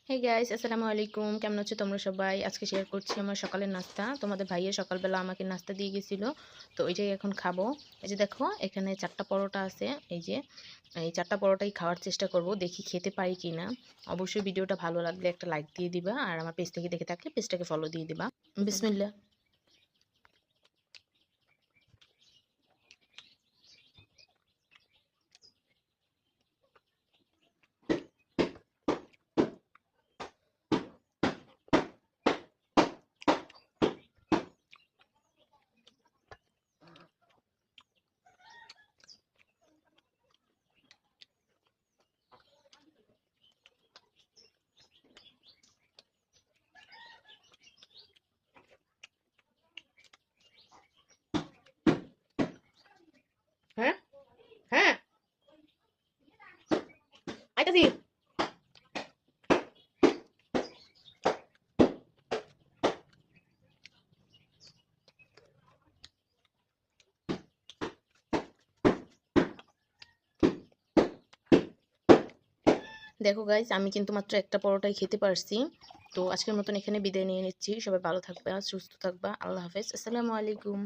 Hey guys, আসসালামু আলাইকুম। কেমন আছো তোমরা সবাই? আজকে শেয়ার করছি আমার সকালের নাস্তা। তোমাদের ভাইয়া সকালবেলা আমাকে নাস্তা দিয়ে গেছিল, তো ওইটাই এখন খাবো। এই যে দেখো, এখানে 4টা পরোটা আছে। এই 4টা পরোটাই খাওয়ার চেষ্টা করব, দেখি খেতে পারি কিনা। অবশ্যই ভিডিওটা ভালো লাগলে একটা লাইক দিয়ে দিবা, আর আমার পেজ থেকে দেখে থাকলে পেজটাকে ফলো দিয়ে দিবা। বিসমিল্লাহ। হ্যাঁ, হ্যাঁ, আইতাছি। দেখো গাইস, আমি কিন্তু মাত্র একটা পরোটাই খেতে পারছি। তো আজকের মতন এখানে বিদায় নিয়ে নিচ্ছি। সবাই ভালো থাকবা, সুস্থ থাকবা। আল্লাহ হাফেজ, আসসালামু আলাইকুম।